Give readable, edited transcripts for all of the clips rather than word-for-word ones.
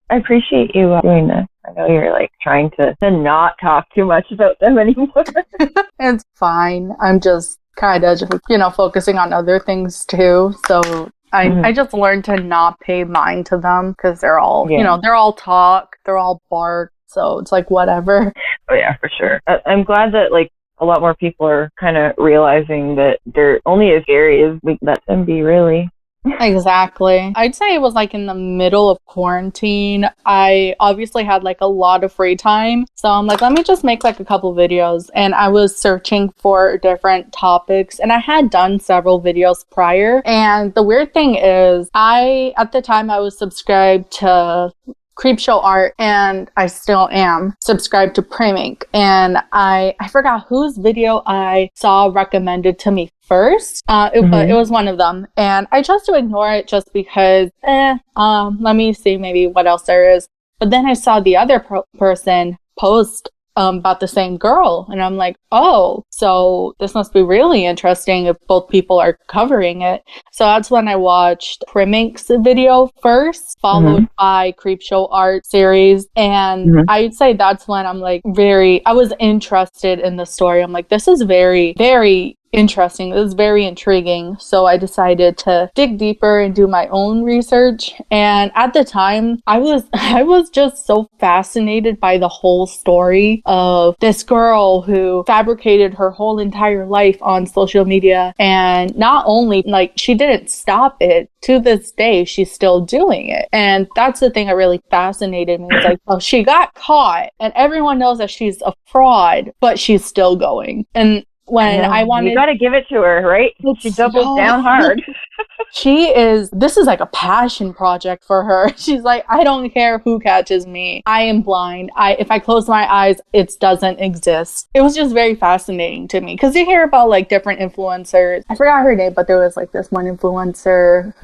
I appreciate you doing this. I know you're like trying to not talk too much about them anymore. It's fine. I'm just kind of, focusing on other things too. So I just learned to not pay mind to them because they're all, they're all talk, they're all bark. So it's like, whatever. Oh yeah, for sure. I'm glad that like a lot more people are kind of realizing that they're only as scary as we let them be, really. Exactly. I'd say it was like in the middle of quarantine. I obviously had like a lot of free time. So I'm like, let me just make like a couple videos. And I was searching for different topics. And I had done several videos prior. And the weird thing is, at the time I was subscribed to Creepshow Art, and I still am subscribed to Primink. And I forgot whose video I saw recommended to me first. It was one of them, and I chose to ignore it just because let me see maybe what else there is. But then I saw the other person post about the same girl, and I'm like, oh, so this must be really interesting if both people are covering it. So that's when I watched Primink's video first, followed by Creepshow Art series, and I'd say that's when I'm like I was interested in the story. I'm like, this is very, very interesting. This is very intriguing. So I decided to dig deeper and do my own research. And at the time, I was just so fascinated by the whole story of this girl who fabricated her whole entire life on social media. And not only like she didn't stop it, to this day, she's still doing it. And that's the thing that really fascinated me. It's like, oh, she got caught and everyone knows that she's a fraud, but she's still going. And when I wanted... You gotta give it to her, right? She doubles down hard. This is like a passion project for her. She's like, I don't care who catches me. I am blind. If I close my eyes, it doesn't exist. It was just very fascinating to me because you hear about like different influencers. I forgot her name, but there was like this one influencer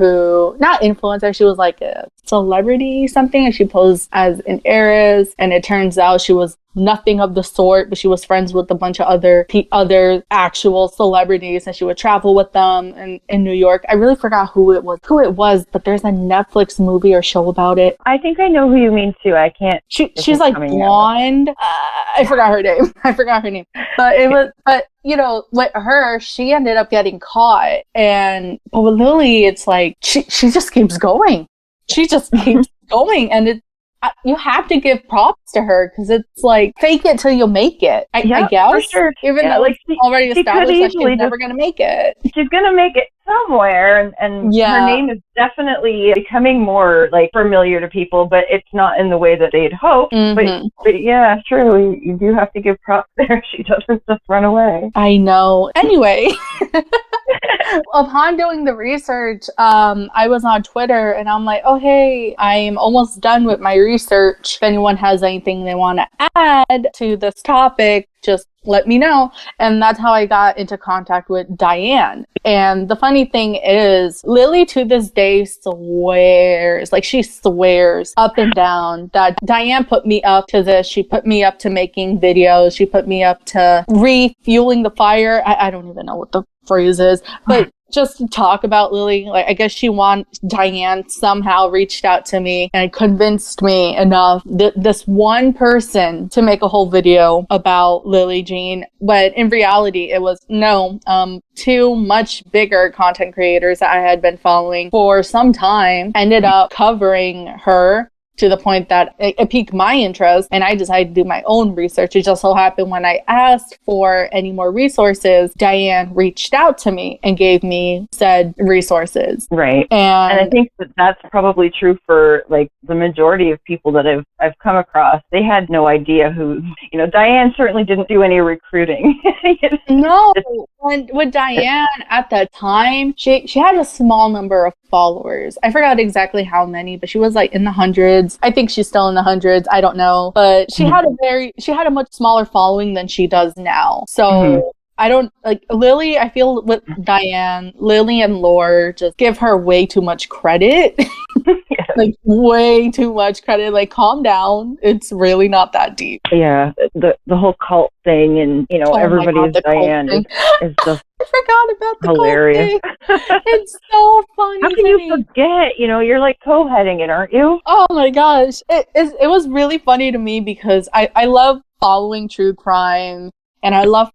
she was like a celebrity something, and she posed as an heiress, and it turns out she was nothing of the sort, but she was friends with a bunch of other actual celebrities, and she would travel with them in New York. I really forgot who it was, but there's a Netflix movie or show about it. I think I know who you mean too. I can't. She's like blonde. I forgot her name. But with her, she ended up getting caught, but with Lillee, it's like she just keeps going. She just keeps going, and you have to give props to her because it's like fake it till you make it. I guess. For sure. Even though like she already established that she's never gonna make it. She's gonna make it somewhere, and her name is definitely becoming more like familiar to people, but it's not in the way that they'd hope. But yeah, true. You do have to give props there. She doesn't just run away. I know. Anyway. Upon doing the research, I was on Twitter and I'm like, oh, hey, I'm almost done with my research. If anyone has anything they want to add to this topic, just let me know. And that's how I got into contact with Diane. And the funny thing is, Lillee to this day swears up and down that Diane put me up to this. She put me up to making videos. She put me up to refueling the fire. I don't even know what the phrase is, but just to talk about Lillee, like I guess Diane somehow reached out to me and convinced me enough this one person to make a whole video about Lillee Jean. But in reality, it was two much bigger content creators that I had been following for some time ended up covering her to the point that it piqued my interest, and I decided to do my own research. It just so happened when I asked for any more resources, Diane reached out to me and gave me said resources. Right. And I think that's probably true for like the majority of people that I've come across. They had no idea who, Diane certainly didn't do any recruiting. No. And with Diane at that time, she had a small number of followers. I forgot exactly how many, but she was like in the hundreds. I think she's still in the hundreds. I don't know. But she had a much smaller following than she does now. So I don't like Lillee. I feel with Diane, Lillee and Laur just give her way too much credit. Yes. Like, way too much credit. Like, calm down. It's really not that deep. Yeah, the whole cult thing, and you know, everybody's Diane is just I forgot about the hilarious. Cult thing. It's so funny. How can you forget? You know, you're like co-heading it, aren't you? Oh my gosh. It was really funny to me because I love following true crime, and I love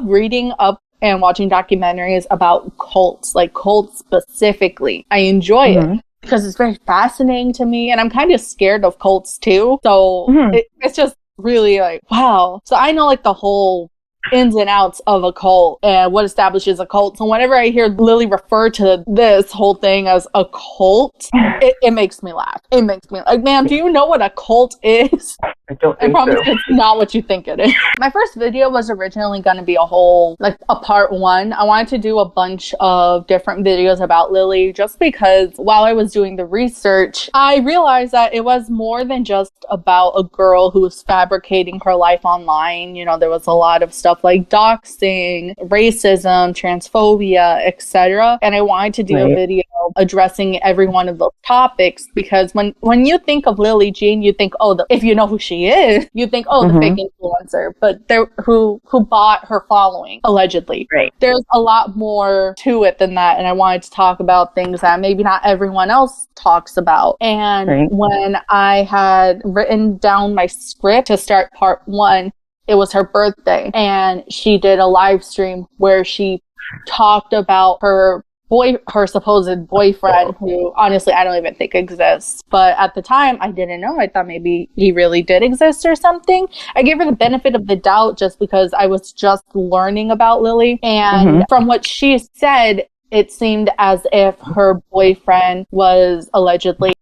reading up and watching documentaries about cults, like cults specifically. I enjoy it because it's very fascinating to me, and I'm kind of scared of cults too. So it's just really like, wow. So I know like the whole ins and outs of a cult and what establishes a cult. So whenever I hear Lillee refer to this whole thing as a cult, it makes me laugh. It makes me like, ma'am, do you know what a cult is? I promise it's not what you think it is. My first video was originally going to be a part 1. I wanted to do a bunch of different videos about Lillee just because while I was doing the research, I realized that it was more than just about a girl who was fabricating her life online. You know, there was a lot of stuff like doxing, racism, transphobia, etc. And I wanted to do a video addressing every one of those topics because when you think of Lillee Jean, you think, if you know who she is, you think, the fake influencer, but who bought her following, allegedly. Right. There's a lot more to it than that, and I wanted to talk about things that maybe not everyone else talks about. And when I had written down my script to start part 1, it was her birthday, and she did a live stream where she talked about her supposed boyfriend, who honestly I don't even think exists. But at the time, I didn't know. I thought maybe he really did exist or something. I gave her the benefit of the doubt just because I was just learning about Lillee. And from what she said, it seemed as if her boyfriend was allegedly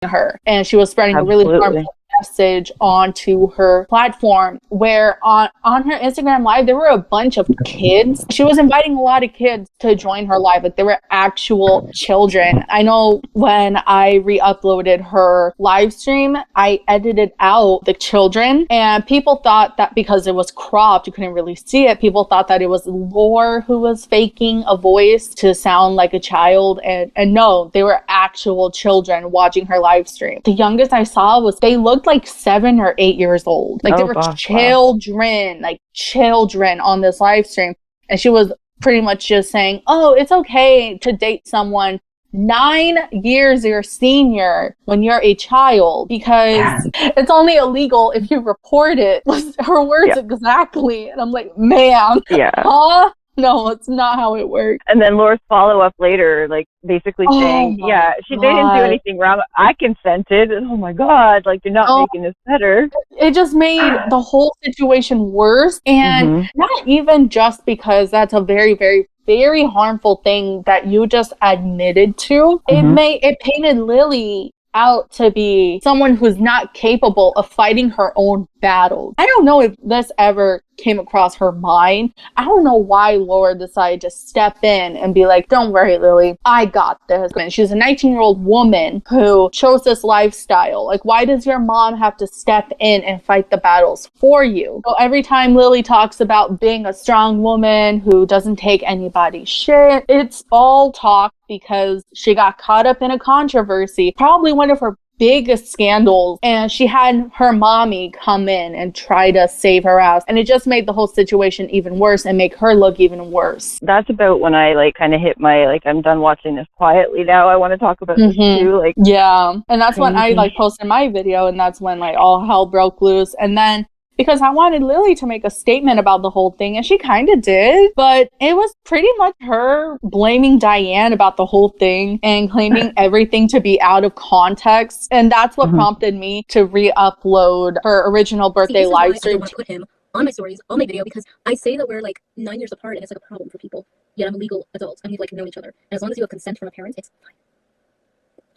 her, and she was spreading a really harmful message onto her platform, where on her Instagram live there were a bunch of kids. She was inviting a lot of kids to join her live, like they were actual children. I know when I re-uploaded her live stream, I edited out the children, and people thought that because it was cropped, you couldn't really see it, people thought that it was Laur who was faking a voice to sound like a child, and no, they were actual children watching her live stream. The youngest I saw they looked like 7 or 8 years old. Like they were children, like children on this live stream. And she was pretty much just saying, it's okay to date someone 9 years your senior when you're a child because it's only illegal if you report it. Was her words exactly. And I'm like, ma'am, huh? No, it's not how it works. And then Laura's follow-up later, like, basically saying, she didn't do anything wrong. I consented. And oh my God, like, you're not making this better. It just made the whole situation worse. And not even just because that's a very, very, very harmful thing that you just admitted to. It painted Lillee out to be someone who's not capable of fighting her own battles. I don't know if this ever came across her mind. I don't know why Laura decided to step in and be like, don't worry, Lillee, I got this. And she's a 19-year-old woman who chose this lifestyle. Like, why does your mom have to step in and fight the battles for you? So every time Lillee talks about being a strong woman who doesn't take anybody's shit, it's all talk because she got caught up in a controversy, probably one of her biggest scandals, and she had her mommy come in and try to save her ass, and it just made the whole situation even worse and make her look even worse. That's about when I like kind of hit my like, I'm done watching this quietly now, I want to talk about this too. Like, and that's when I like posted my video, and that's when like all hell broke loose. And then because I wanted Lillee to make a statement about the whole thing, and she kind of did, but it was pretty much her blaming Diane about the whole thing and claiming everything to be out of context, and that's what prompted me to re-upload her original birthday live stream. I want to put him on my stories, on my video, because I say that we're like 9 years apart and it's like a problem for people, yet I'm a legal adult and we've like known each other, and as long as you have consent from a parent, it's fine.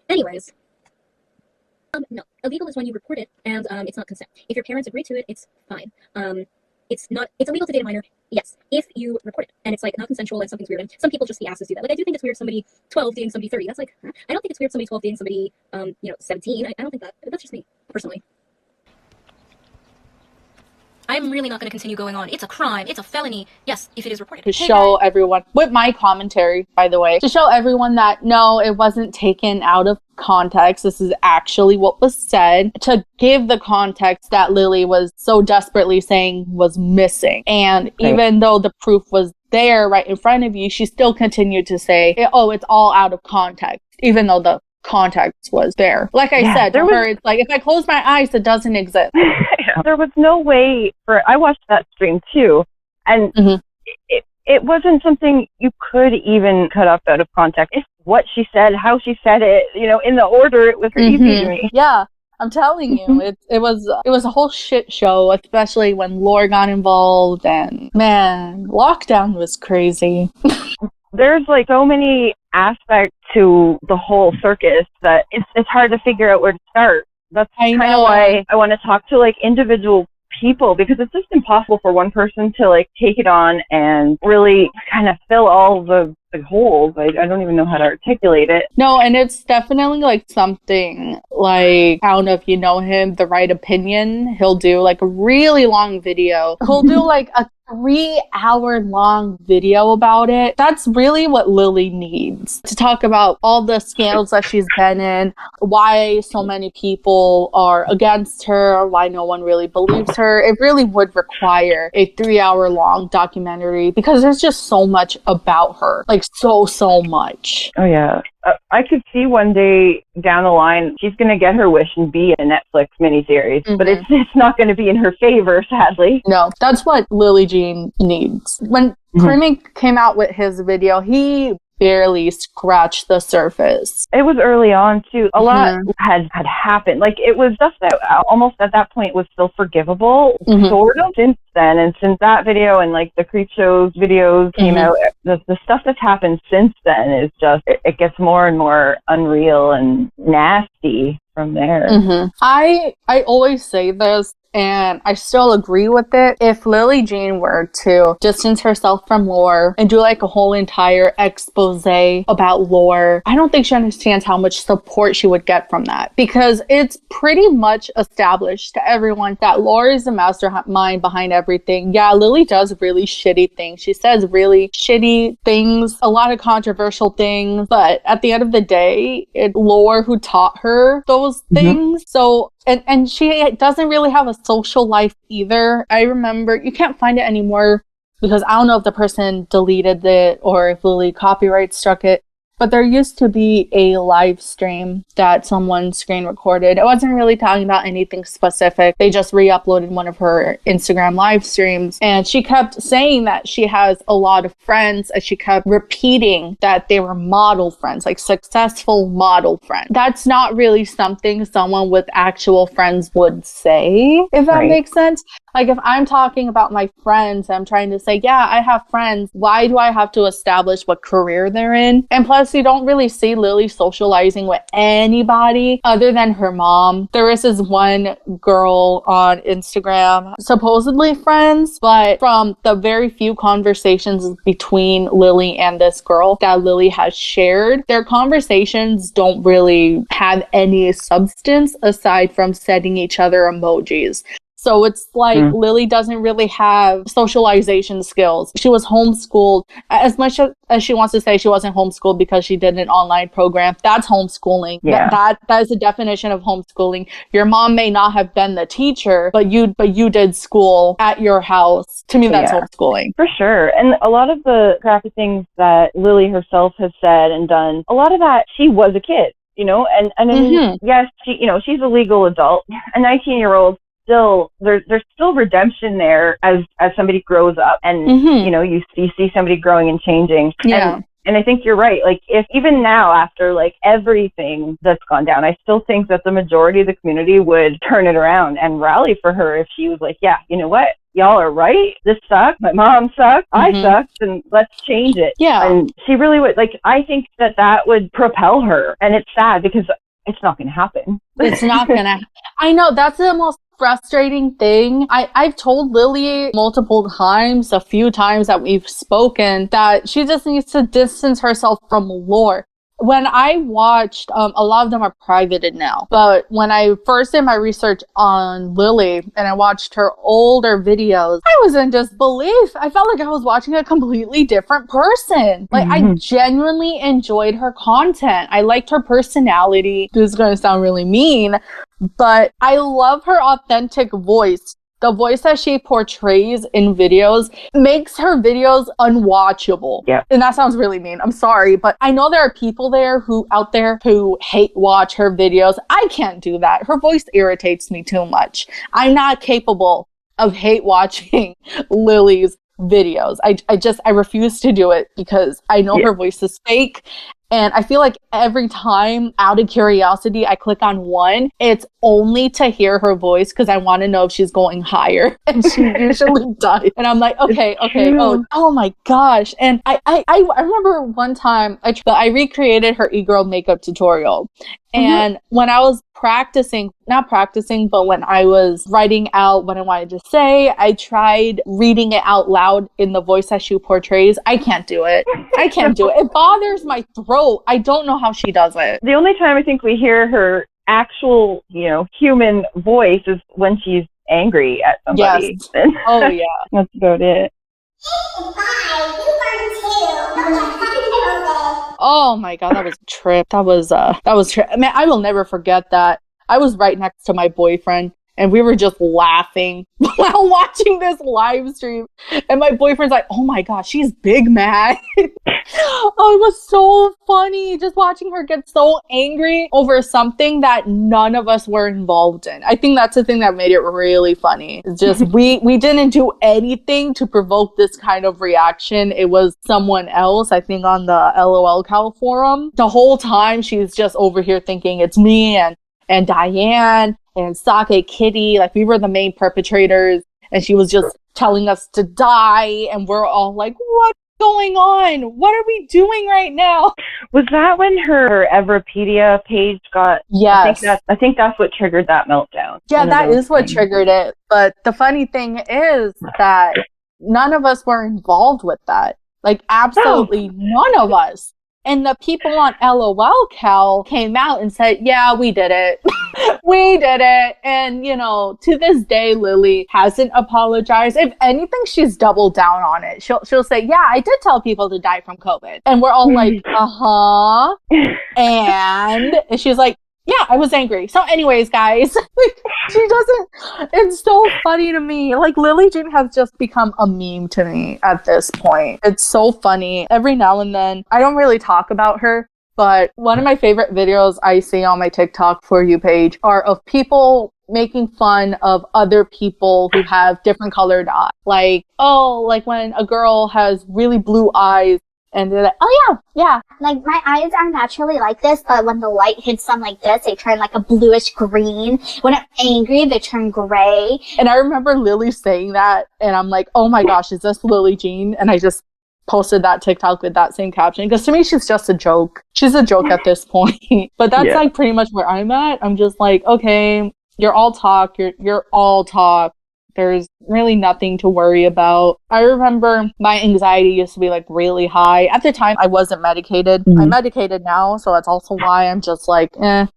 Anyways, no, illegal is when you report it and it's not consent. If your parents agree to it, it's fine. It's illegal to date a minor, yes, if you report it and it's like not consensual and something's weird. And some people just be asked to do that. Like, I do think it's weird somebody 12 dating somebody 30. That's like, I don't think it's weird somebody 12 dating somebody 17. I don't think that's just me personally. I'm really not going to continue going on. It's a crime. It's a felony. Yes, if it is reported. To show everyone, with my commentary, by the way, to show everyone that no, it wasn't taken out of context. This is actually what was said, to give the context that Lillee was so desperately saying was missing. And even though the proof was there right in front of you, she still continued to say, oh, it's all out of context, even though the context was there. Like I said, to her, it's like, if I close my eyes, it doesn't exist. There was no way I watched that stream too, and it wasn't something you could even cut up out of context. It's what she said, how she said it, in the order, it was easy to me. Yeah. I'm telling you, it was a whole shit show, especially when Laur got involved, and man, lockdown was crazy. There's like so many aspects to the whole circus that it's hard to figure out where to start. That's kind of why I want to talk to like individual people, because it's just impossible for one person to like take it on and really kind of fill all the holes. I don't even know how to articulate it. No, and it's definitely like something like, I don't know if you know him, The Right Opinion. He'll do like a really long video. He'll do like a 3-hour-long video about it. That's really what Lillee needs, to talk about all the scandals that she's been in, why so many people are against her, why no one really believes her. It really would require a 3-hour-long documentary, because there's just so much about her, like so much. Oh yeah. I could see one day down the line she's going to get her wish and be in a Netflix miniseries, but it's not going to be in her favor, sadly. No, that's what Lillee Jean needs. When Krimming came out with his video, he barely scratched the surface. It was early on too. A lot had happened. Like, it was stuff that almost at that point was still forgivable, sort of, since then. And since that video and like the Creep Show's videos came out, the stuff that's happened since then is just, it gets more and more unreal and nasty from there. I always say this, and I still agree with it. If Lillee Jean were to distance herself from Laur and do like a whole entire expose about Laur, I don't think she understands how much support she would get from that, because it's pretty much established to everyone that Laur is the mastermind behind everything. Yeah, Lillee does really shitty things. She says really shitty things, a lot of controversial things, but at the end of the day, it's Laur who taught her those things. So And she doesn't really have a social life either. I remember, you can't find it anymore because I don't know if the person deleted it or if Lillee copyright struck it. But there used to be a live stream that someone screen recorded. It wasn't really talking about anything specific. They just re-uploaded one of her Instagram live streams. And she kept saying that she has a lot of friends. And she kept repeating that they were model friends, like successful model friends. That's not really something someone with actual friends would say, if that makes sense. Like, if I'm talking about my friends, I'm trying to say, yeah, I have friends. Why do I have to establish what career they're in? And plus, you don't really see Lillee socializing with anybody other than her mom. There is this one girl on Instagram, supposedly friends, but from the very few conversations between Lillee and this girl that Lillee has shared, their conversations don't really have any substance aside from sending each other emojis. So it's like Lillee doesn't really have socialization skills. She was homeschooled. As much as she wants to say she wasn't homeschooled because she did an online program, that's homeschooling. Yeah. That is the definition of homeschooling. Your mom may not have been the teacher, but you did school at your house. To me, that's homeschooling. For sure. And a lot of the crappy things that Lillee herself has said and done, a lot of that, she was a kid, and I mean, yes, she's a legal adult. A 19-year-old, still there's still redemption there as somebody grows up, and you see somebody growing and changing. And I think you're right. Like, if even now, after like everything that's gone down, I still think that the majority of the community would turn it around and rally for her if she was like, yeah, you know what, y'all are right, this sucks, my mom sucks, I sucked, and let's change it. And she really would. Like, I think that would propel her, and it's sad because it's not going to happen. It's not going to. I know, that's the most frustrating thing. I've told Lillee multiple times, a few times that we've spoken, that she just needs to distance herself from Laur. when I watched, a lot of them are privated now, but when I first did my research on Lillee and I watched her older videos, I was in disbelief. I felt like I was watching a completely different person. Like, I genuinely enjoyed her content. I liked her personality. This is going to sound really mean, but I love her authentic voice. The voice that she portrays in videos makes her videos unwatchable. Yeah. And that sounds really mean. I'm sorry, but I know there are people out there who hate watch her videos. I can't do that. Her voice irritates me too much. I'm not capable of hate watching Lillee's videos. I refuse to do it because I know her voice is fake. And I feel like every time, out of curiosity, I click on one, it's only to hear her voice because I want to know if she's going higher. And she usually does. And I'm like, okay. Oh my gosh. And I remember one time I recreated her e-girl makeup tutorial. And when I was not practicing, but when I was writing out what I wanted to say, I tried reading it out loud in the voice that she portrays. I can't do it. It bothers my throat. I don't know how she does it. The only time I think we hear her actual, human voice is when she's angry at somebody. Yes. Oh, yeah. That's about it. Oh my God, that was a trip. That was trip. I mean, I will never forget that. I was right next to my boyfriend and we were just laughing while watching this live stream. And my boyfriend's like, oh my gosh, she's big mad. Oh, it was so funny just watching her get so angry over something that none of us were involved in. I think that's the thing that made it really funny. It's just we didn't do anything to provoke this kind of reaction. It was someone else, I think on the LOL Cal forum. The whole time she's just over here thinking it's me and Diane and Sake Kitty, like we were the main perpetrators, and she was just telling us to die, and we're all like, what's going on? What are we doing right now? Was that when her Everpedia page got... Yes. I think that's what triggered that meltdown. Yeah, that is what triggered it. But the funny thing is that none of us were involved with that. Like, absolutely none of us. And the people on LOL Cal came out and said, yeah, we did it. We did it. And, to this day, Lillee hasn't apologized. If anything, she's doubled down on it. She'll say, yeah, I did tell people to die from COVID. And we're all like, uh-huh. And she's like, yeah, I was angry. So anyways, guys, she doesn't, it's so funny to me. Like, Lillee Jean has just become a meme to me at this point. It's so funny. Every now and then, I don't really talk about her, but one of my favorite videos I see on my TikTok For You page are of people making fun of other people who have different colored eyes. Like when a girl has really blue eyes, and they're like, oh yeah. Like, my eyes are naturally like this, but when the light hits them like this, they turn like a bluish green. When I'm angry, they turn gray. And I remember Lillee saying that, and I'm like, oh my gosh, is this Lillee Jean? And I just posted that TikTok with that same caption, because to me, she's just a joke. She's a joke at this point. But that's like pretty much where I'm at. I'm just like, okay, you're all talk. You're all talk. There's really nothing to worry about. I remember my anxiety used to be like really high. At the time, I wasn't medicated. I'm medicated now, so that's also why I'm just like,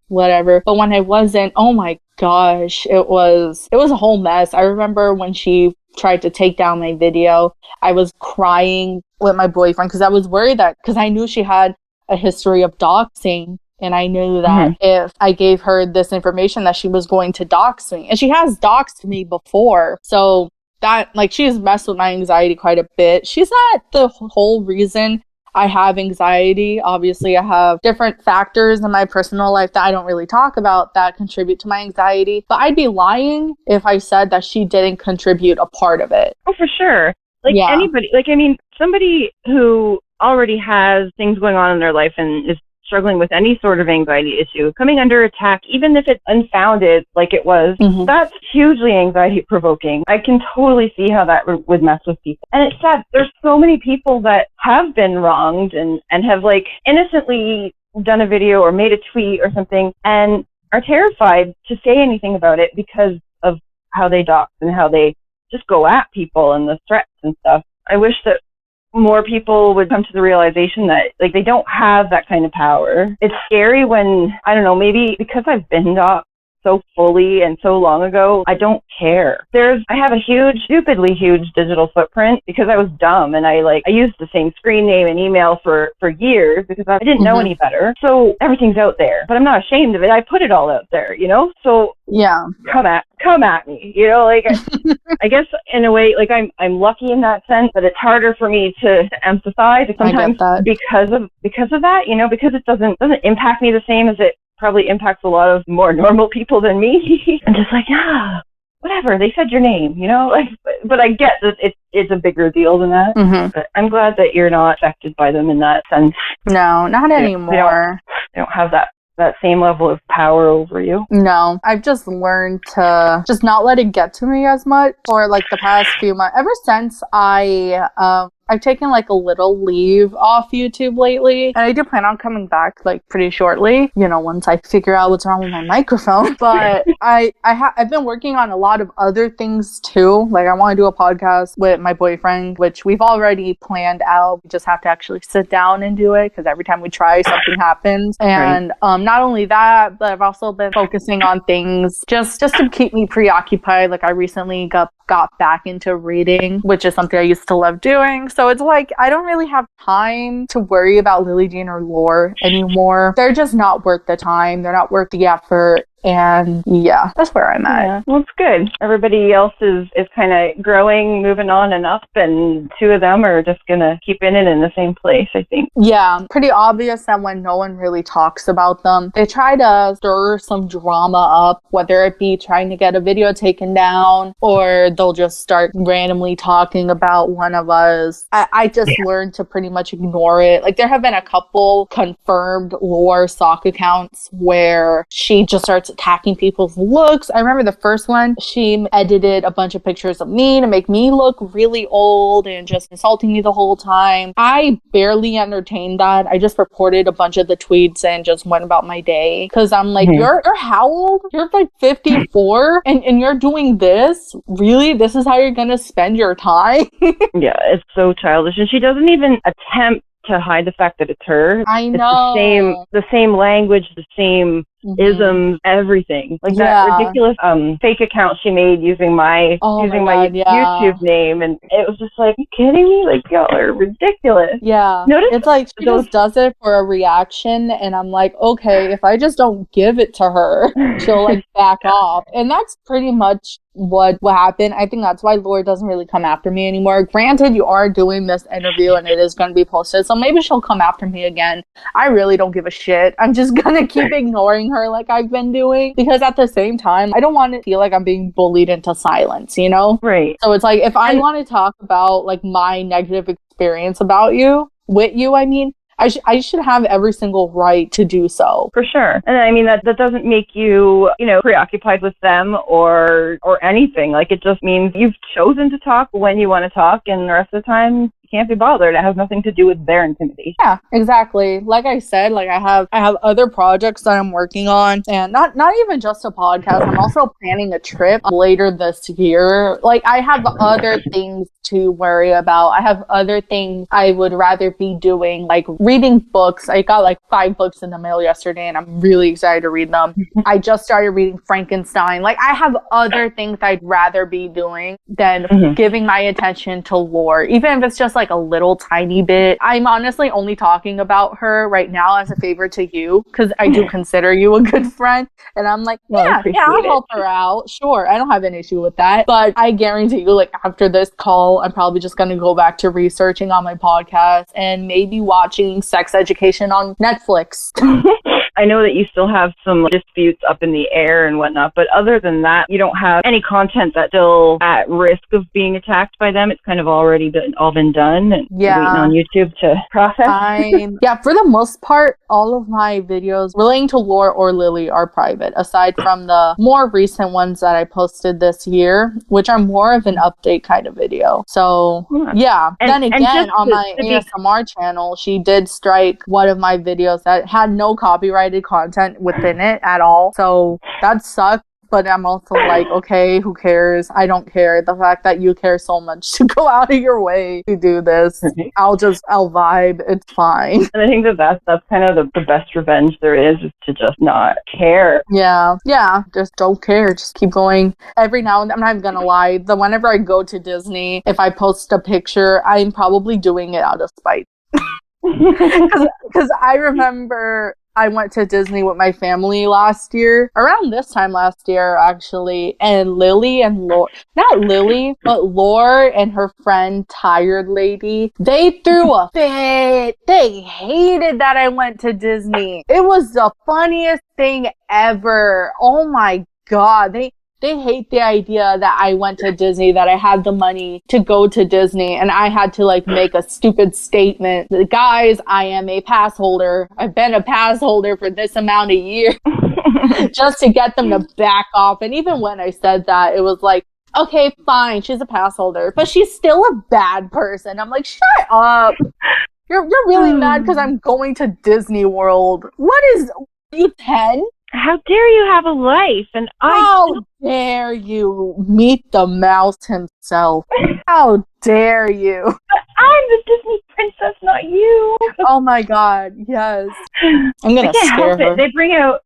whatever. But when I wasn't, oh my gosh, it was a whole mess. I remember when she tried to take down my video, I was crying with my boyfriend because I was worried because I knew she had a history of doxing. And I knew that if I gave her this information that she was going to dox me. And she has doxed me before. So that, like, she's messed with my anxiety quite a bit. She's not the whole reason I have anxiety. Obviously, I have different factors in my personal life that I don't really talk about that contribute to my anxiety. But I'd be lying if I said that she didn't contribute a part of it. Oh, for sure. Like, anybody, somebody who already has things going on in their life and is struggling with any sort of anxiety issue, coming under attack, even if it's unfounded like it was, that's hugely anxiety provoking. I can totally see how that would mess with people. And it's sad. There's so many people that have been wronged and have like innocently done a video or made a tweet or something and are terrified to say anything about it because of how they dox and how they just go at people and the threats and stuff. I wish that more people would come to the realization that, like, they don't have that kind of power. It's scary when, I don't know, maybe because I've been doxxed so fully and so long ago, I don't care. I have a stupidly huge digital footprint because I was dumb and I used the same screen name and email for years because I didn't know any better. So everything's out there, but I'm not ashamed of it. I put it all out there, you know? So yeah, come at me, you know, like, I guess in a way, like, I'm lucky in that sense, but it's harder for me to empathize sometimes because of that, you know, because it doesn't impact me the same as it probably impacts a lot of more normal people than me. I'm just like, yeah, whatever, they said your name, you know, like, but I get that it's a bigger deal than that. But I'm glad that you're not affected by them in that sense. No, not anymore. They don't have that same level of power over you. No, I've just learned to just not let it get to me as much for like the past few months. Ever since I've taken like a little leave off YouTube lately, and I do plan on coming back like pretty shortly, you know, once I figure out what's wrong with my microphone. But I've been working on a lot of other things too. Like, I want to do a podcast with my boyfriend, which we've already planned out. We just have to actually sit down and do it because every time we try, something happens. And not only that, but I've also been focusing on things just to keep me preoccupied. Like, I recently got back into reading, which is something I used to love doing. So it's like, I don't really have time to worry about Lillee Jean or Laur anymore. They're just not worth the time. They're not worth the effort. And yeah, that's where I'm at. Yeah. Well, it's good. Everybody else is kind of growing, moving on and up, and two of them are just gonna keep in the same place, I think. Yeah, pretty obvious that when no one really talks about them, they try to stir some drama up, whether it be trying to get a video taken down, or they'll just start randomly talking about one of us. I just learned to pretty much ignore it. Like, there have been a couple confirmed Laur sock accounts where she just starts attacking people's looks. I remember the first one, she edited a bunch of pictures of me to make me look really old and just insulting me the whole time. I barely entertained that. I just reported a bunch of the tweets and just went about my day because I'm like, you're how old? You're like 54 and you're doing this? Really? This is how you're gonna spend your time? Yeah, it's so childish. And she doesn't even attempt to hide the fact that it's her. I know. It's the same language, the same isms, everything. Like that ridiculous fake account she made using my YouTube name, and it was just like, are you kidding me? Like, y'all are ridiculous. Yeah. It's like she just does it for a reaction, and I'm like, okay, if I just don't give it to her, she'll like back off. And that's pretty much what happened. I think that's why Laur doesn't really come after me anymore. Granted, you are doing this interview and it is going to be posted, so maybe she'll come after me again. I really don't give a shit. I'm just gonna keep ignoring her like I've been doing, because at the same time, I don't want to feel like I'm being bullied into silence, you know? Right. So it's like, if I want to talk about like my negative experience with you, I mean, I should have every single right to do so. For sure. And I mean, that doesn't make you, you know, preoccupied with them or anything. Like, it just means you've chosen to talk when you want to talk, and the rest of the time, can't be bothered. It has nothing to do with their intimidation. Yeah, exactly. Like I said, like I have other projects that I'm working on, and not even just a podcast. I'm also planning a trip later this year. Like, I have other things to worry about. I have other things I would rather be doing, like reading books. I got like 5 books in the mail yesterday, and I'm really excited to read them. I just started reading Frankenstein. Like, I have other things I'd rather be doing than giving my attention to Laur, even if it's just like a little tiny bit. I'm honestly only talking about her right now as a favor to you, because I do consider you a good friend, and I'm like, I'll help her out. Sure, I don't have an issue with that. But I guarantee you, like, after this call, I'm probably just gonna go back to researching on my podcast and maybe watching Sex Education on Netflix. I know that you still have some disputes up in the air and whatnot, but other than that, you don't have any content that's still at risk of being attacked by them. It's kind of already all been done, and waiting on YouTube to process. For the most part, all of my videos relating to Laur or Lillee are private, aside from the more recent ones that I posted this year, which are more of an update kind of video. So, yeah. Then again, on my ASMR channel, she did strike one of my videos that had no copyrighted content within it at all. So that sucked. but I'm also like, okay, who cares? I don't care. The fact that you care so much to go out of your way to do this, I'll vibe. It's fine. And I think that's kind of the best revenge there is to just not care. Yeah, just don't care. Just keep going. Every now and then, I'm not even gonna lie, whenever I go to Disney, if I post a picture, I'm probably doing it out of spite. Because I remember I went to Disney with my family last year, around this time last year, actually, and Lillee and Laur, not Lillee, but Laur and her friend, Tired Lady, they threw a fit. They hated that I went to Disney. It was the funniest thing ever. Oh my God. They hate the idea that I went to Disney, that I had the money to go to Disney, and I had to like make a stupid statement. Guys, I am a pass holder. I've been a pass holder for this amount of years just to get them to back off. And even when I said that, it was like, okay, fine, she's a pass holder, but she's still a bad person. I'm like, shut up. You're really mad because I'm going to Disney World. What is, are you 10? How dare you have a life? And how dare you meet the mouse himself? How dare you? But I'm the Disney princess, not you. Oh my God, yes. I'm gonna scare her. They bring out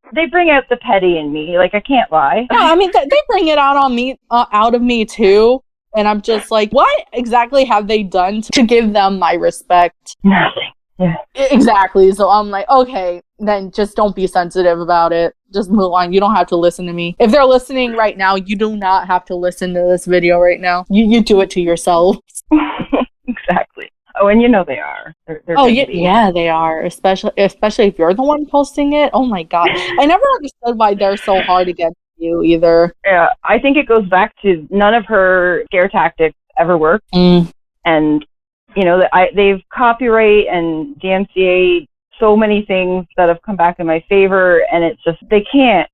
the petty in me. Like, I can't lie. No, I mean they bring it out on me, out of me too. And I'm just like, what exactly have they done to give them my respect? Nothing. Yeah. Exactly. So I'm like, okay, then just don't be sensitive about it. Just move on. You don't have to listen to me. If they're listening right now, you do not have to listen to this video right now. You do it to yourself. Exactly. Oh, and you know they are. They're yeah, they are. Especially if you're the one posting it. Oh my God. I never understood why they're so hard against you either. Yeah, I think it goes back to none of her scare tactics ever worked. And you know, they've copyright and DMCA so many things that have come back in my favor, and it's just they can't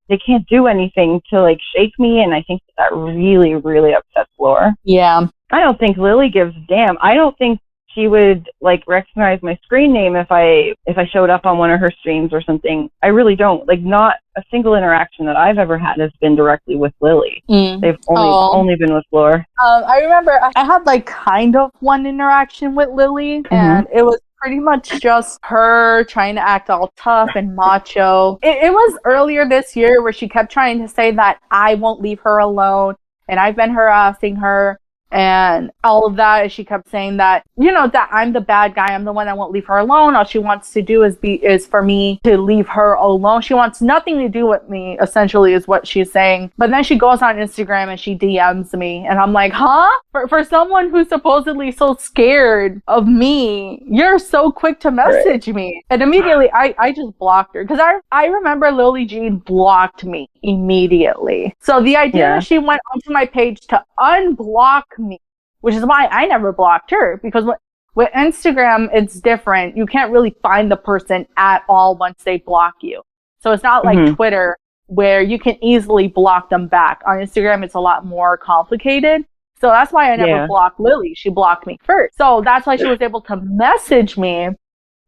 do anything to like shake me, and I think that really, really upsets Laur. Yeah. I don't think Lillee gives a damn. I don't think she would like recognize my screen name if I showed up on one of her streams or something. I really don't. Like, not a single interaction that I've ever had has been directly with Lillee. They've only been with Laur. I remember I had like kind of one interaction with Lillee, and it was pretty much just her trying to act all tough and macho. It was earlier this year where she kept trying to say that I won't leave her alone, and I've been harassing her. And all of that, she kept saying that, you know, that I'm the bad guy. I'm the one that won't leave her alone. All she wants to do is for me to leave her alone. She wants nothing to do with me, essentially, is what she's saying. But then she goes on Instagram and she DMs me. And I'm like, huh? For someone who's supposedly so scared of me, you're so quick to message me. And immediately, I just blocked her. Because I remember Lillee Jean blocked me immediately. So the idea that she went onto my page to unblock me, which is why I never blocked her, because with Instagram it's different. You can't really find the person at all once they block you. So it's not like Twitter where you can easily block them back. On Instagram it's a lot more complicated. So that's why I never blocked Lillee. She blocked me first. So that's why she was able to message me,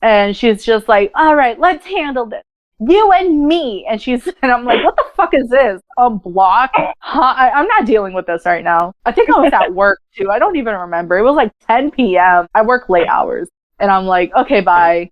and she's just like, all right, let's handle this. You and me. And I'm like, what the fuck is this? Block? I'm not dealing with this right now. I think I was at work too. I don't even remember. It was like 10 p.m. I work late hours. And I'm like, okay, bye.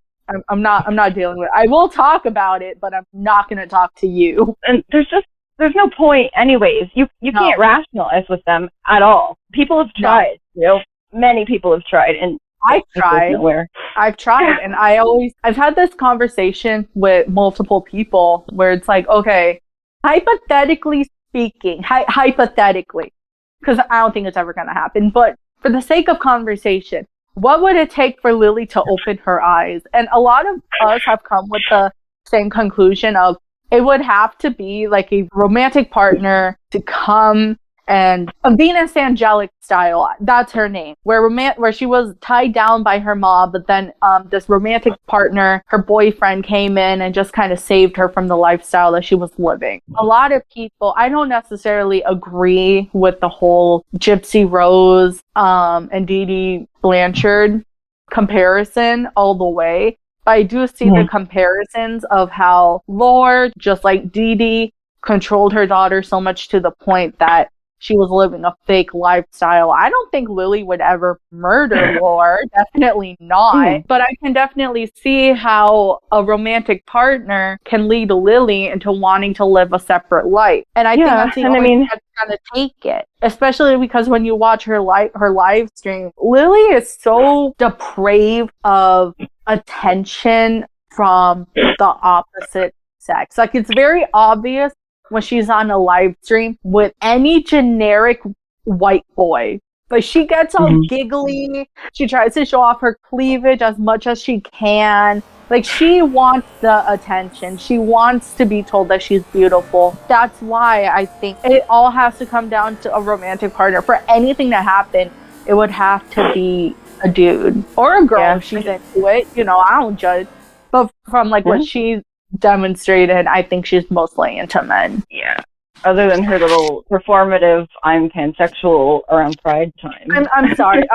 I'm not dealing with it. I will talk about it, but I'm not going to talk to you. And there's no point anyways. You can't rationalize with them at all. People have tried, you know, many people have tried, and I've tried, and I've had this conversation with multiple people where it's like, okay, hypothetically speaking, hypothetically, because I don't think it's ever going to happen, but for the sake of conversation, what would it take for Lillee to open her eyes? And a lot of us have come with the same conclusion of it would have to be like a romantic partner to come, and a Venus Angelic style, that's her name, where she was tied down by her mom, but then this romantic partner, her boyfriend, came in and just kind of saved her from the lifestyle that she was living. A lot of people, I don't necessarily agree with the whole Gypsy Rose and Dee Dee Blanchard comparison all the way, but I do see the comparisons of how Laur, just like Dee Dee, controlled her daughter so much to the point that she was living a fake lifestyle. I don't think Lillee would ever murder Laur. Definitely not. But I can definitely see how a romantic partner can lead Lillee into wanting to live a separate life. And I think that's the only thing that's going to take it. Especially because when you watch her live stream, Lillee is so depraved of attention from the opposite sex. Like, it's very obvious when she's on a live stream with any generic white boy. Like, she gets all giggly. She tries to show off her cleavage as much as she can. Like, she wants the attention. She wants to be told that she's beautiful. That's why I think it all has to come down to a romantic partner. For anything to happen, it would have to be a dude or a girl if she's into it. You know, I don't judge. But from, like, what she's demonstrated, I think she's mostly into men. Yeah. Other than her little performative, I'm pansexual around Pride time. I'm sorry.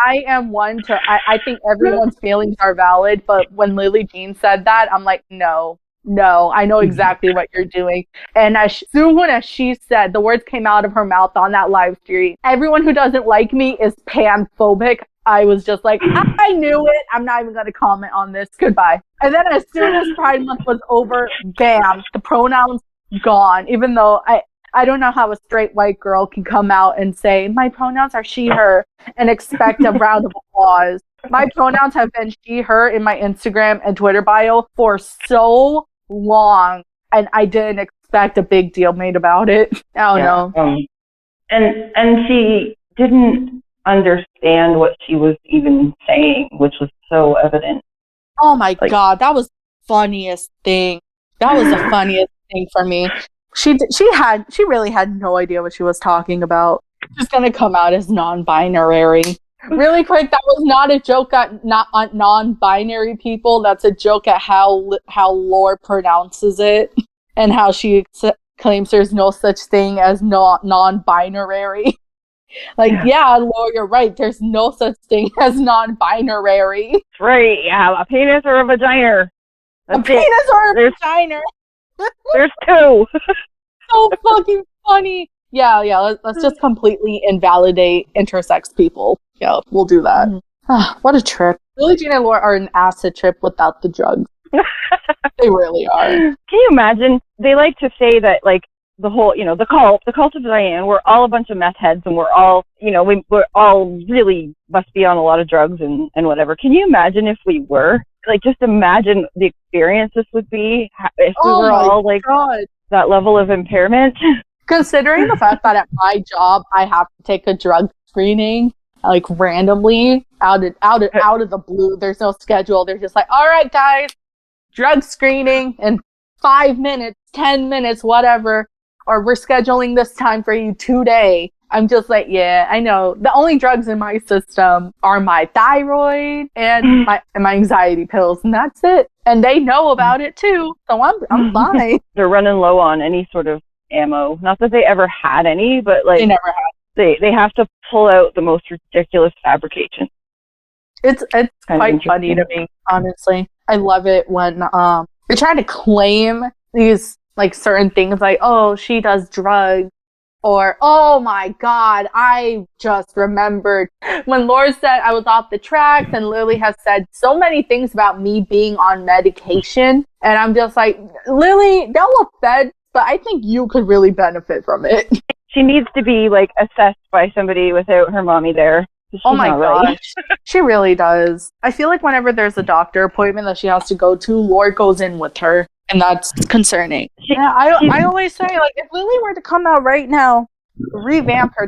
I am one to, I think everyone's feelings are valid, but when Lillee Jean said that, I'm like, no, I know exactly what you're doing. And as soon as she said, the words came out of her mouth on that live stream, everyone who doesn't like me is panphobic. I was just like, I knew it. I'm not even going to comment on this. Goodbye. And then as soon as Pride Month was over, bam, the pronouns gone. Even though I don't know how a straight white girl can come out and say, my pronouns are she, her, and expect a round of applause. My pronouns have been she, her in my Instagram and Twitter bio for so long, and I didn't expect a big deal made about it. I don't know. And she didn't understand what she was even saying, which was so evident. Oh my God, that was the funniest thing. That was the funniest thing for me. She really had no idea what she was talking about. She's gonna come out as non-binary. Really quick, that was not a joke at non-binary people. That's a joke at how Laur pronounces it and how she claims there's no such thing as non-binary. Like, yeah, Laur, you're right. There's no such thing as non-binary. That's right. Yeah, a penis or a vagina. That's a penis or a vagina. There's two. So fucking funny. Yeah. Let's just completely invalidate intersex people. Yeah, we'll do that. What a trip. Lillee Jean and Laur are an acid trip without the drugs. They really are. Can you imagine? They like to say that, like, the whole, the cult of Diane, we're all a bunch of meth heads, and we're all, we're all really must be on a lot of drugs and whatever. Can you imagine if we were? Like, just imagine the experience this would be if we were all, like, that level of impairment. Considering the fact that at my job, I have to take a drug screening, like, randomly, out of the blue. There's no schedule. They're just like, all right, guys, drug screening in 5 minutes, 10 minutes, whatever. Or we're scheduling this time for you today. I'm just like, yeah, I know. The only drugs in my system are my thyroid and my anxiety pills, and that's it. And they know about it too, so I'm fine. They're running low on any sort of ammo. Not that they ever had any, but, like, they never had. They have to pull out the most ridiculous fabrication. It's quite funny to me, honestly. I love it when they try to claim these, like, certain things, like, oh, she does drugs, or, oh my God, I just remembered when Laur said I was off the tracks, and Lillee has said so many things about me being on medication, and I'm just like, Lillee, no offense, but I think you could really benefit from it. She needs to be, like, assessed by somebody without her mommy there. Oh my gosh. She really does. I feel like whenever there's a doctor appointment that she has to go to, Laur goes in with her. And that's concerning. I always say, like, if Lillee were to come out right now, revamp her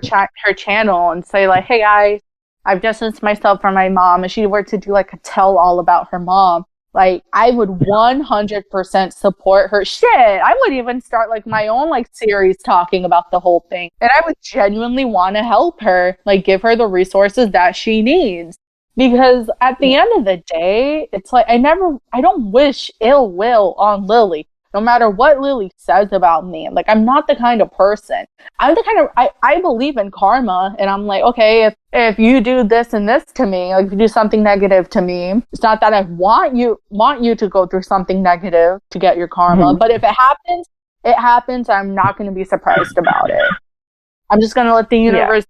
channel and say, like, hey guys, I've distanced myself from my mom, and she were to do, like, a tell all about her mom, like, I would 100% support her. Shit, I would even start, like, my own, like, series talking about the whole thing. And I would genuinely want to help her, like, give her the resources that she needs. Because at the end of the day, it's like, I don't wish ill will on Lillee, no matter what Lillee says about me. Like, I'm not the kind of person. I'm the kind of, I believe in karma, and I'm like, okay, if you do this and this to me, like, if you do something negative to me, it's not that I want you to go through something negative to get your karma, but if it happens, it happens. I'm not going to be surprised about it. I'm just going to let the universe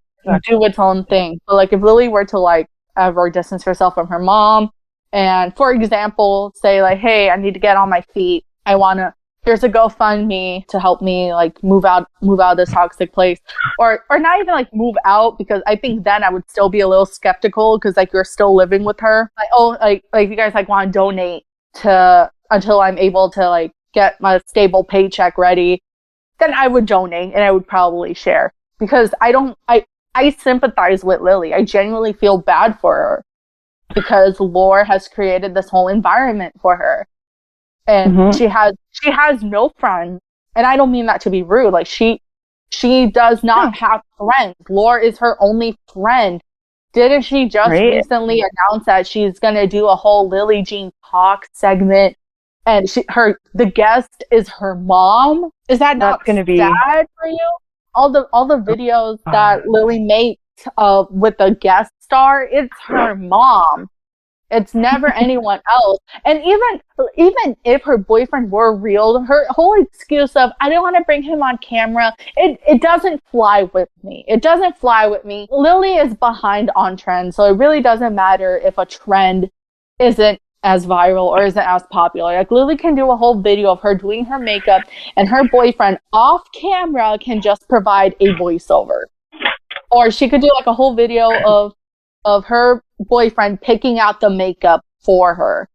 do its own thing. But like if Lillee were to like ever distance herself from her mom and, for example, say like, hey, I need to get on my feet. Here's a GoFundMe to help me like move out of this toxic place, or not even like move out, because I think then I would still be a little skeptical because like you're still living with her. Like, oh, like you guys like want to donate to until I'm able to like get my stable paycheck ready, then I would donate and I would probably share, because I sympathize with Lillee. I genuinely feel bad for her because Laur has created this whole environment for her. And she has no friends. And I don't mean that to be rude. Like she does not have friends. Laur is her only friend. Didn't she just recently announce that she's going to do a whole Lillee Jean talk segment? And the guest is her mom? Is that not going to be sad for you? All the videos that Lillee makes with the guest star, it's her mom. It's never anyone else. And even if her boyfriend were real, her whole excuse of, I don't want to bring him on camera, it doesn't fly with me. It doesn't fly with me. Lillee is behind on trends, so it really doesn't matter if a trend isn't as viral or isn't as popular. Like Lillee can do a whole video of her doing her makeup, and her boyfriend off camera can just provide a voiceover. Or she could do like a whole video of her boyfriend picking out the makeup for her,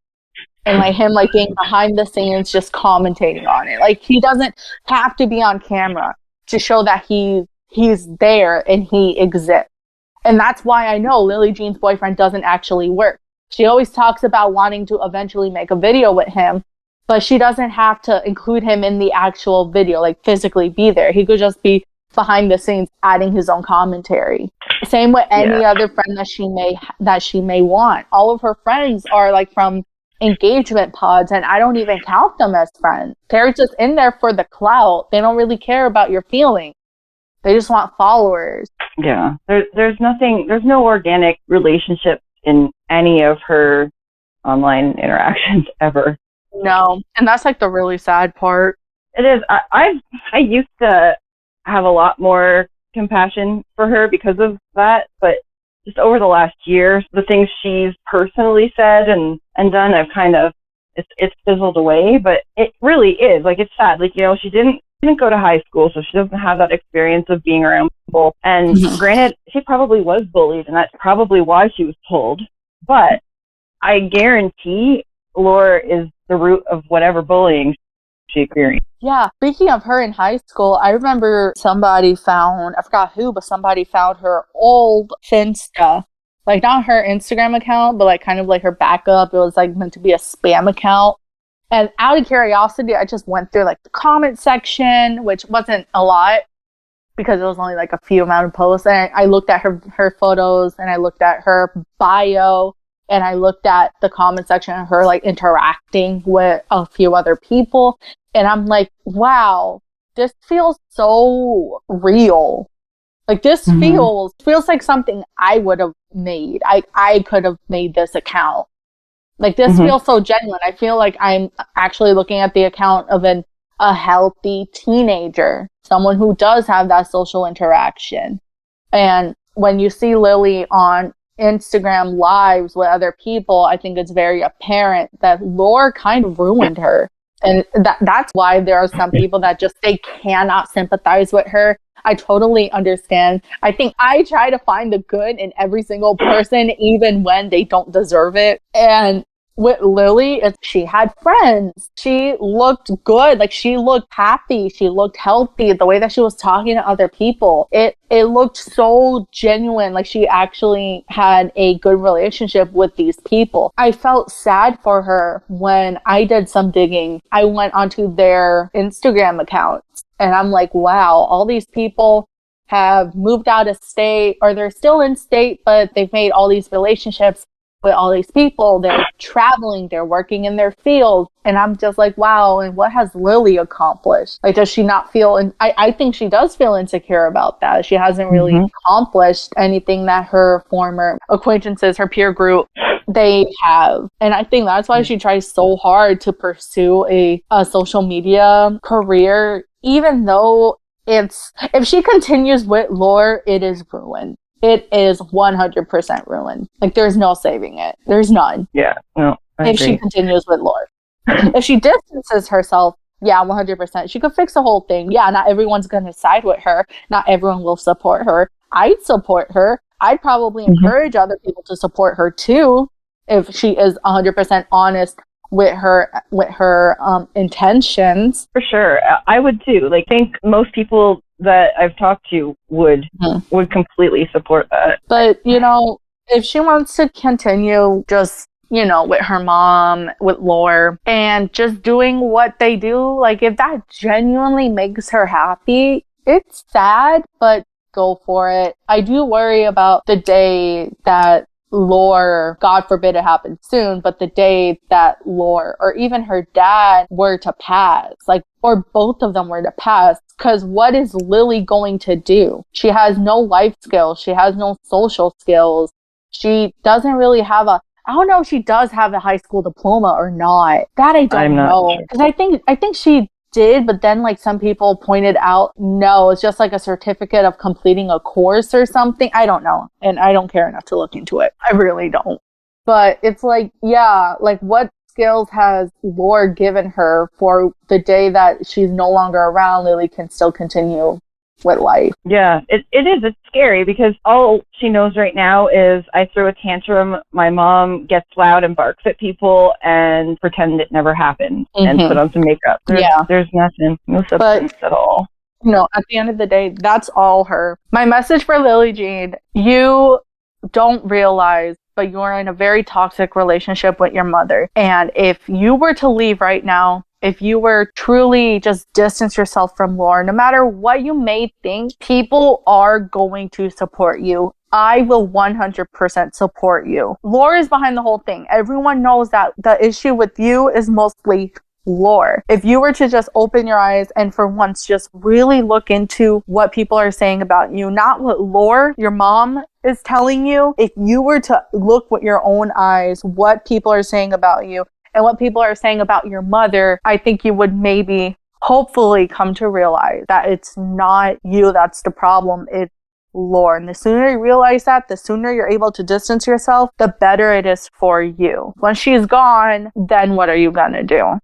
and like him like being behind the scenes just commentating on it. Like he doesn't have to be on camera to show that he's there and he exists. And that's why I know Lillee Jean's boyfriend doesn't actually work. She always talks about wanting to eventually make a video with him, but she doesn't have to include him in the actual video, like physically be there. He could just be behind the scenes adding his own commentary. Same with any other friend that she may want. All of her friends are like from engagement pods, and I don't even count them as friends. They're just in there for the clout. They don't really care about your feelings. They just want followers. Yeah. There's no organic relationship in any of her online interactions ever. No. And that's like the really sad part. It is. I used to have a lot more compassion for her because of that, but just over the last year, the things she's personally said and done, I've kind of, it's fizzled away. But it really is, like, it's sad. Like, you know, she didn't go to high school, so she doesn't have that experience of being around people. And granted, she probably was bullied, and that's probably why she was told. But I guarantee Laur is the root of whatever bullying she experienced. Yeah. Speaking of her in high school, I remember somebody found, I forgot who, but somebody found her old Finsta. Like, not her Instagram account, but like kind of like her backup. It was like meant to be a spam account. And out of curiosity, I just went through like the comment section, which wasn't a lot because it was only like a few amount of posts. And I looked at her photos, and I looked at her bio, and I looked at the comment section of her like interacting with a few other people. And I'm like, wow, this feels so real. Like this feels like something I would have made. I could have made this account. Like this feels so genuine. I feel like I'm actually looking at the account of a healthy teenager, someone who does have that social interaction. And when you see Lillee on Instagram lives with other people, I think it's very apparent that Laur kind of ruined her. And that's why there are some people that just, they cannot sympathize with her. I totally understand. I think I try to find the good in every single person, even when they don't deserve it. And with Lillee, she had friends. She looked good. Like, she looked happy. She looked healthy. The way that she was talking to other people, it looked so genuine. Like, she actually had a good relationship with these people. I felt sad for her when I did some digging. I went onto their Instagram accounts, and I'm like, wow, all these people have moved out of state, or they're still in state, but they've made all these relationships with all these people. They're traveling, they're working in their field. And I'm just like, wow, and what has Lillee accomplished? Like, does she not feel, I think she does feel insecure about that. She hasn't really accomplished anything that her former acquaintances, her peer group, they have. And I think that's why she tries so hard to pursue a social media career, even though if she continues with Laur, it is ruined. It is 100% ruined. Like, there's no saving it. There's none. Yeah, no, I if agree. She continues with Laur. If she distances herself, yeah, 100%. She could fix the whole thing. Yeah, not everyone's going to side with her. Not everyone will support her. I'd support her. I'd probably encourage other people to support her too, if she is 100% honest with her intentions. For sure. I would too. Like, I think most people that I've talked to would completely support that. But, if she wants to continue just, with her mom, with Laur, and just doing what they do, like, if that genuinely makes her happy, it's sad, but go for it. I do worry about the day that Laur, God forbid it happens soon, but the day that Laur or even her dad were to pass, like, or both of them were to pass, because what is Lillee going to do? She has no life skills. She has no social skills. She doesn't really have I don't know if she does have a high school diploma or not. That I don't know. Because I think she did, but then, like, some people pointed out, no, it's just like a certificate of completing a course or something. I don't know. And I don't care enough to look into it. I really don't. But it's like, yeah, like, what skills has Laur given her for the day that she's no longer around, Lillee can still continue with life? Yeah, it is. It's scary because all she knows right now is I throw a tantrum, my mom gets loud and barks at people, and pretend it never happened and put on some makeup. There's nothing, no substance at all. At the end of the day, that's all her. My message for Lillee Jean, you don't realize, but you're in a very toxic relationship with your mother. And if you were to leave right now, if you were truly just distance yourself from Laur, no matter what you may think, people are going to support you. I will 100% support you. Laur is behind the whole thing. Everyone knows that the issue with you is mostly Laur. If you were to just open your eyes and for once just really look into what people are saying about you, not what Laur, your mom, is telling you, if you were to look with your own eyes what people are saying about you, and what people are saying about your mother, I think you would maybe, hopefully, come to realize that it's not you that's the problem, it's Laur. And the sooner you realize that, the sooner you're able to distance yourself, the better it is for you. When she's gone, then what are you gonna do?